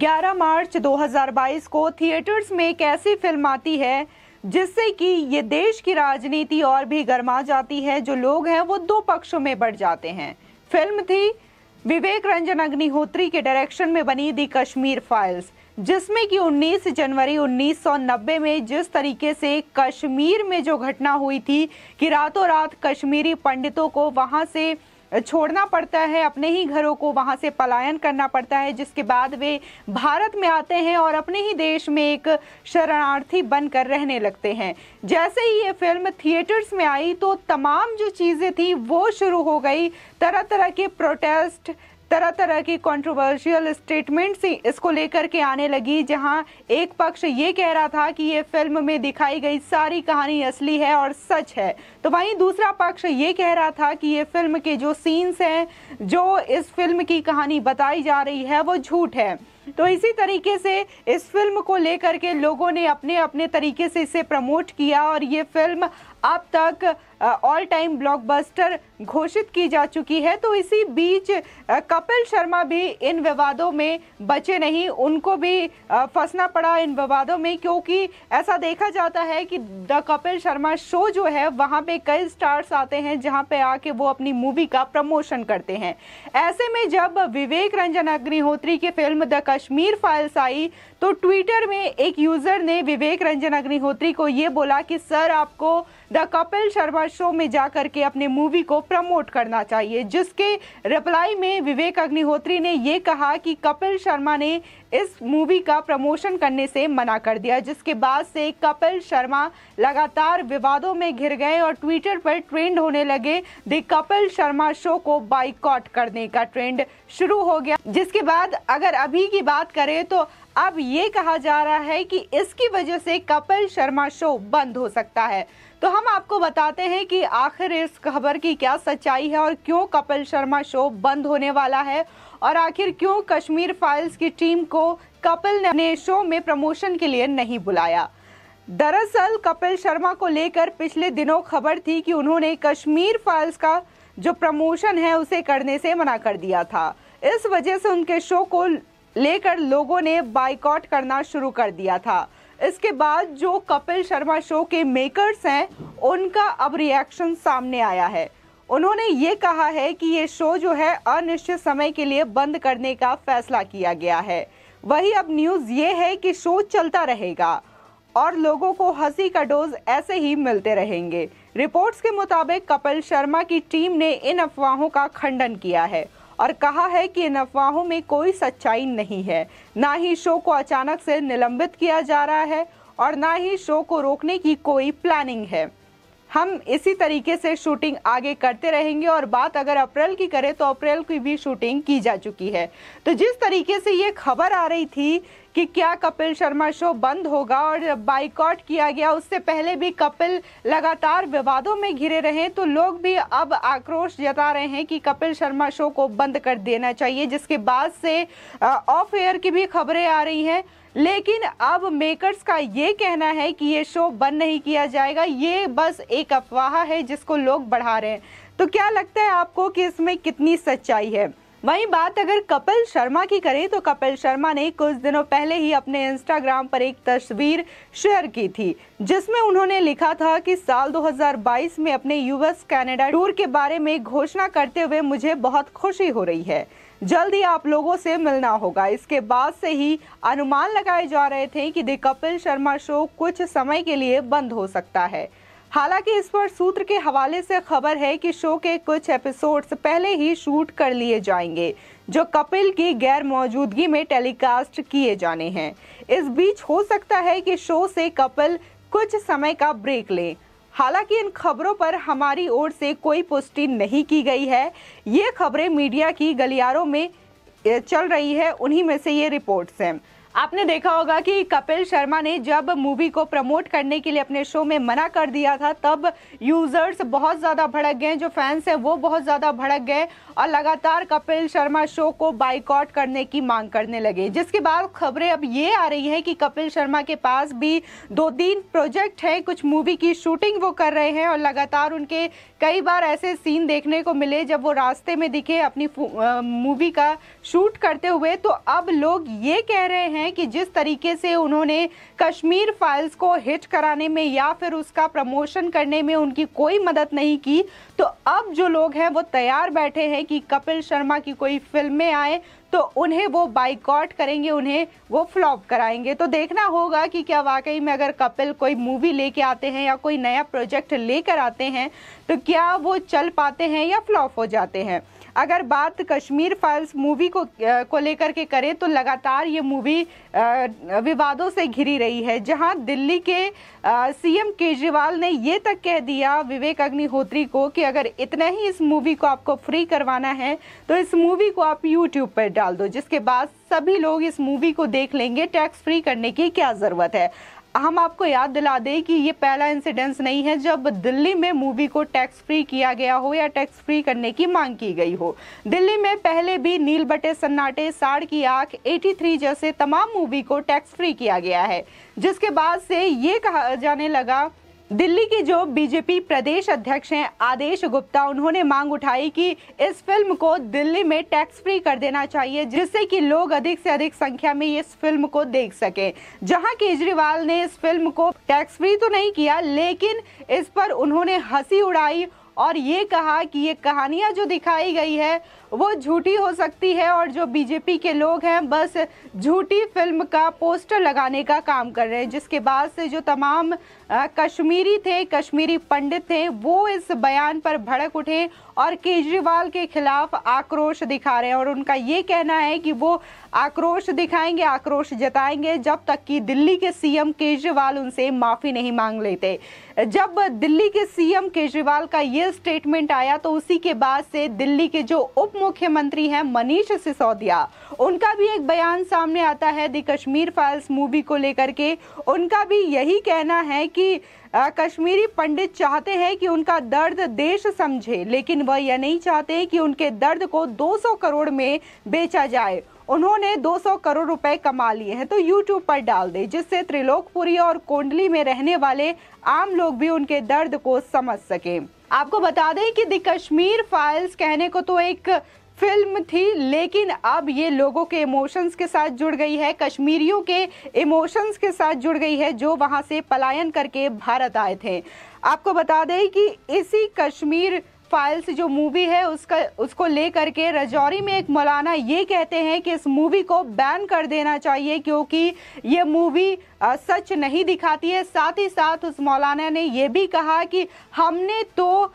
11 मार्च 2022 को थिएटर्स में एक ऐसी फिल्म आती है जिससे कि ये देश की राजनीति और भी गर्मा जाती है। जो लोग हैं वो दो पक्षों में बढ़ जाते हैं। फिल्म थी विवेक रंजन अग्निहोत्री के डायरेक्शन में बनी दी कश्मीर फाइल्स, जिसमें कि 19 जनवरी 1990 में जिस तरीके से कश्मीर में जो घटना हुई थी कि रातों रात कश्मीरी पंडितों को वहां से छोड़ना पड़ता है, अपने ही घरों को वहां से पलायन करना पड़ता है, जिसके बाद वे भारत में आते हैं और अपने ही देश में एक शरणार्थी बनकर रहने लगते हैं। जैसे ही ये फिल्म थिएटर्स में आई तो तमाम जो चीजें थी वो शुरू हो गई। तरह तरह के प्रोटेस्ट, तरह तरह की कंट्रोवर्शियल स्टेटमेंट्स इसको लेकर के आने लगी, जहां एक पक्ष ये कह रहा था कि ये फिल्म में दिखाई गई सारी कहानी असली है और सच है, तो वहीं दूसरा पक्ष ये कह रहा था कि ये फिल्म के जो सीन्स हैं, जो इस फिल्म की कहानी बताई जा रही है वो झूठ है। तो इसी तरीके से इस फिल्म को लेकर के लोगों ने अपने अपने तरीके से इसे प्रमोट किया और ये फिल्म अब तक ऑल टाइम ब्लॉकबस्टर घोषित की जा चुकी है। तो इसी बीच कपिल शर्मा भी इन विवादों में बचे नहीं, उनको भी फंसना पड़ा इन विवादों में, क्योंकि ऐसा देखा जाता है कि द कपिल शर्मा शो जो है वहां पे कई स्टार्स आते हैं जहां पे आके वो अपनी मूवी का प्रमोशन करते हैं। ऐसे में जब विवेक रंजन अग्निहोत्री की फिल्म द कश्मीर फाइल्स आई तो ट्विटर में एक यूजर ने विवेक रंजन अग्निहोत्री को ये बोला कि सर आपको द कपिल शर्मा शो में जाकर के अपने मूवी को प्रमोट करना चाहिए, जिसके रिप्लाई में विवेक अग्निहोत्री ने ये कहा कि कपिल शर्मा ने इस मूवी का प्रमोशन करने से मना कर दिया, जिसके बाद से कपिल शर्मा लगातार विवादों में घिर गए और ट्विटर पर ट्रेंड होने लगे। द कपिल शर्मा शो को बाइकॉट करने का ट्रेंड शुरू हो गया, जिसके बाद अगर अभी की बात करें तो अब ये कहा जा रहा है कि इसकी वजह से कपिल शर्मा शो बंद हो सकता है। तो हम आपको बताते हैं कि आखिर इस खबर की क्या सच्चाई है और क्यों कपिल शर्मा शो बंद होने वाला है और आखिर क्यों कश्मीर फाइल्स की टीम को कपिल ने शो में प्रमोशन के लिए नहीं बुलाया। दरअसल कपिल शर्मा को लेकर पिछले दिनों खबर थी कि उन्होंने कश्मीर फाइल्स का जो प्रमोशन है उसे करने से मना कर दिया था। इस वजह से उनके शो को लेकर लोगों ने बाइकॉट करना शुरू कर दिया था। इसके बाद जो कपिल शर्मा शो के मेकर्स हैं उनका अब रिएक्शन सामने आया है। उन्होंने ये कहा है कि ये शो जो है अनिश्चित समय के लिए बंद करने का फैसला किया गया है। वही अब न्यूज़ ये है कि शो चलता रहेगा और लोगों को हंसी का डोज ऐसे ही मिलते रहेंगे। रिपोर्ट्स के मुताबिक कपिल शर्मा की टीम ने इन अफवाहों का खंडन किया है और कहा है कि इन अफवाहों में कोई सच्चाई नहीं है। ना ही शो को अचानक से निलंबित किया जा रहा है और ना ही शो को रोकने की कोई प्लानिंग है। हम इसी तरीके से शूटिंग आगे करते रहेंगे और बात अगर अप्रैल की करें तो अप्रैल की भी शूटिंग की जा चुकी है। तो जिस तरीके से ये खबर आ रही थी कि क्या कपिल शर्मा शो बंद होगा और बाइकॉट किया गया, उससे पहले भी कपिल लगातार विवादों में घिरे रहे, तो लोग भी अब आक्रोश जता रहे हैं कि कपिल शर्मा शो को बंद कर देना चाहिए, जिसके बाद से ऑफ एयर की भी खबरें आ रही हैं। लेकिन अब मेकर्स का ये कहना है कि ये शो बंद नहीं किया जाएगा, ये बस एक अफवाह है जिसको लोग बढ़ा रहे हैं। तो क्या लगता है आपको कि इसमें कितनी सच्चाई है? वहीं बात अगर कपिल शर्मा की करें तो कपिल शर्मा ने कुछ दिनों पहले ही अपने इंस्टाग्राम पर एक तस्वीर शेयर की थी, जिसमें उन्होंने लिखा था कि साल 2022 में अपने यूएस कनाडा टूर के बारे में घोषणा करते हुए मुझे बहुत खुशी हो रही है। जल्द ही आप लोगों से मिलना होगा। इसके बाद से ही अनुमान लगाए जा रहे थे कि द कपिल शर्मा शो कुछ समय के लिए बंद हो सकता है। हालांकि इस पर सूत्र के हवाले से खबर है कि शो के कुछ एपिसोड्स पहले ही शूट कर लिए जाएंगे, जो कपिल की गैर मौजूदगी में टेलीकास्ट किए जाने हैं। इस बीच हो सकता है कि शो से कपिल कुछ समय का ब्रेक लें। हालांकि इन खबरों पर हमारी ओर से कोई पुष्टि नहीं की गई है। ये खबरें मीडिया की गलियारों में चल रही है, उन्हीं में से ये रिपोर्ट्स हैं। आपने देखा होगा कि कपिल शर्मा ने जब मूवी को प्रमोट करने के लिए अपने शो में मना कर दिया था, तब यूजर्स बहुत ज़्यादा भड़क गए, जो फैंस हैं वो बहुत ज़्यादा भड़क गए और लगातार कपिल शर्मा शो को बाइकआउट करने की मांग करने लगे। जिसके बाद खबरें अब ये आ रही हैं कि कपिल शर्मा के पास भी 2-3 प्रोजेक्ट है, कुछ मूवी की शूटिंग वो कर रहे हैं और लगातार उनके कई बार ऐसे सीन देखने को मिले जब वो रास्ते में दिखे अपनी मूवी का शूट करते हुए। तो अब लोग ये कह रहे हैं कि जिस तरीके से उन्होंने कश्मीर फाइल्स को हिट कराने में या फिर उसका प्रमोशन करने में उनकी कोई मदद नहीं की, तो अब जो लोग हैं वो तैयार बैठे हैं कि कपिल शर्मा की कोई फिल्में आए तो उन्हें वो बाइकआउट करेंगे, उन्हें वो फ्लॉप कराएंगे। तो देखना होगा कि क्या वाकई में अगर कपिल कोई मूवी लेके आते हैं या कोई नया प्रोजेक्ट लेकर आते हैं तो क्या वो चल पाते हैं या फ्लॉप हो जाते हैं। अगर बात कश्मीर फाइल्स मूवी को लेकर के करें तो लगातार ये मूवी विवादों से घिरी रही है, जहां दिल्ली के सीएम केजरीवाल ने ये तक कह दिया विवेक अग्निहोत्री को कि अगर इतना ही इस मूवी को आपको फ्री करवाना है तो इस मूवी को आप यूट्यूब पर डाल दो, जिसके बाद सभी लोग इस मूवी को देख लेंगे, टैक्स फ्री करने की क्या जरूरत है। हम आपको याद दिला दें कि ये पहला इंसिडेंस नहीं है जब दिल्ली में मूवी को टैक्स फ्री किया गया हो या टैक्स फ्री करने की मांग की गई हो। दिल्ली में पहले भी नील बटे सन्नाटे, साड़ की आंख, 83 जैसे तमाम मूवी को टैक्स फ्री किया गया है, जिसके बाद से ये कहा जाने लगा। दिल्ली के जो बीजेपी प्रदेश अध्यक्ष हैं आदेश गुप्ता, उन्होंने मांग उठाई कि इस फिल्म को दिल्ली में टैक्स फ्री कर देना चाहिए, जिससे कि लोग अधिक से अधिक संख्या में इस फिल्म को देख सकें। जहां केजरीवाल ने इस फिल्म को टैक्स फ्री तो नहीं किया, लेकिन इस पर उन्होंने हंसी उड़ाई और ये कहा कि ये कहानियां जो दिखाई गई है वो झूठी हो सकती है और जो बीजेपी के लोग हैं बस झूठी फिल्म का पोस्टर लगाने का काम कर रहे हैं। जिसके बाद से जो तमाम कश्मीरी पंडित थे वो इस बयान पर भड़क उठे और केजरीवाल के खिलाफ आक्रोश दिखा रहे हैं और उनका ये कहना है कि वो आक्रोश दिखाएंगे, आक्रोश जताएंगे जब तक कि दिल्ली के सीएम केजरीवाल उनसे माफी नहीं मांग लेते। जब दिल्ली के सीएम केजरीवाल का ये स्टेटमेंट आया तो उसी के बाद से दिल्ली के जो उप मुख्यमंत्री हैं मनीष सिसोदिया, उनका भी एक बयान सामने आता है द कश्मीर फाइल्स मूवी को लेकर के। उनका भी यही कहना है कि कश्मीरी पंडित चाहते हैं कि उनका दर्द देश समझे, लेकिन वह यह नहीं चाहते कि उनके दर्द को 200 करोड़ में बेचा जाए। उन्होंने 200 करोड़ रुपए कमा लिए हैं तो यूट्यूब पर डाल दे, जिससे त्रिलोकपुरी और कोंडली में रहने वाले आम लोग भी उनके दर्द को समझ सकें। आपको बता दें कि द कश्मीर फाइल्स कहने को तो एक फिल्म थी, लेकिन अब ये लोगों के इमोशंस के साथ जुड़ गई है, कश्मीरियों के इमोशंस के साथ जुड़ गई है जो वहां से पलायन करके भारत आए थे। आपको बता दें कि इसी कश्मीर फाइल्स जो मूवी है उसको लेकर के राजौरी में एक मौलाना ये कहते हैं कि इस मूवी को बैन कर देना चाहिए क्योंकि ये मूवी सच नहीं दिखाती है। साथ ही साथ उस मौलाना ने ये भी कहा कि हमने तो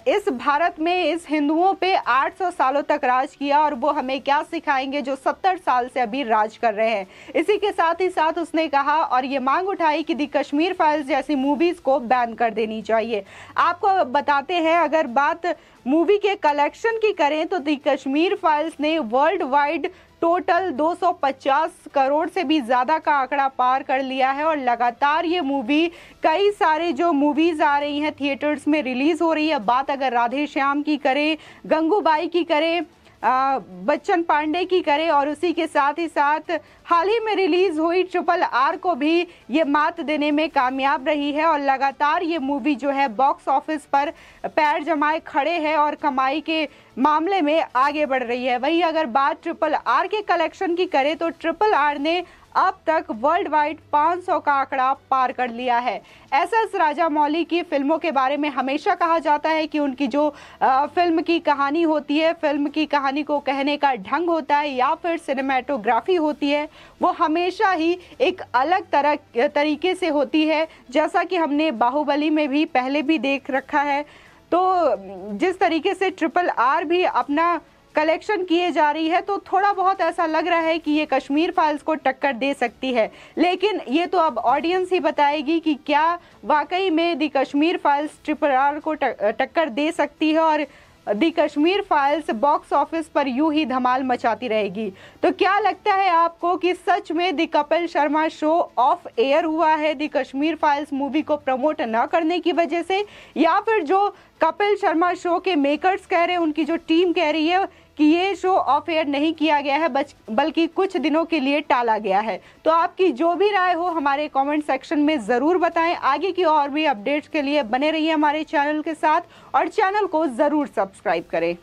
इस भारत में इस हिंदुओं पे 800 सालों तक राज किया और वो हमें क्या सिखाएंगे जो 70 साल से अभी राज कर रहे हैं। इसी के साथ ही साथ उसने कहा और ये मांग उठाई कि द कश्मीर फाइल्स जैसी मूवीज को बैन कर देनी चाहिए। आपको बताते हैं अगर बात मूवी के कलेक्शन की करें तो द कश्मीर फाइल्स ने वर्ल्ड वाइड टोटल 250 करोड़ से भी ज्यादा का आंकड़ा पार कर लिया है और लगातार ये मूवी कई सारे जो मूवीज आ रही हैं थिएटर्स में रिलीज हो रही है। बात अगर राधे श्याम की करें, गंगूबाई की करें, बच्चन पांडे की करें और उसी के साथ ही साथ हाल ही में रिलीज हुई RRR को भी ये मात देने में कामयाब रही है और लगातार ये मूवी जो है बॉक्स ऑफिस पर पैर जमाए खड़े है और कमाई के मामले में आगे बढ़ रही है। वहीं अगर बात RRR के कलेक्शन की करें तो RRR ने अब तक वर्ल्ड वाइड 500 का आंकड़ा पार कर लिया है। SS राजामौली की फिल्मों के बारे में हमेशा कहा जाता है कि उनकी जो फिल्म की कहानी होती है, फिल्म की कहानी को कहने का ढंग होता है या फिर सिनेमेटोग्राफी होती है, वो हमेशा ही एक अलग तरीके से होती है, जैसा कि हमने बाहुबली में भी पहले भी देख रखा है। तो जिस तरीके से RRR भी अपना कलेक्शन किए जा रही है तो थोड़ा बहुत ऐसा लग रहा है कि ये कश्मीर फाइल्स को टक्कर दे सकती है, लेकिन ये तो अब ऑडियंस ही बताएगी कि क्या वाकई में द कश्मीर फाइल्स RRR को टक्कर दे सकती है और दी कश्मीर फाइल्स बॉक्स ऑफिस पर यूं ही धमाल मचाती रहेगी। तो क्या लगता है आपको कि सच में the Kapil Sharma show off air हुआ है दी कश्मीर फाइल्स मूवी को प्रमोट न करने की वजह से, या फिर जो कपिल शर्मा शो के मेकर्स कह रहे हैं, उनकी जो टीम कह रही है कि ये शो ऑफ एयर नहीं किया गया है बल्कि कुछ दिनों के लिए टाला गया है? तो आपकी जो भी राय हो हमारे कमेंट सेक्शन में ज़रूर बताएं। आगे की और भी अपडेट्स के लिए बने रहिए हमारे चैनल के साथ और चैनल को ज़रूर सब्सक्राइब करें।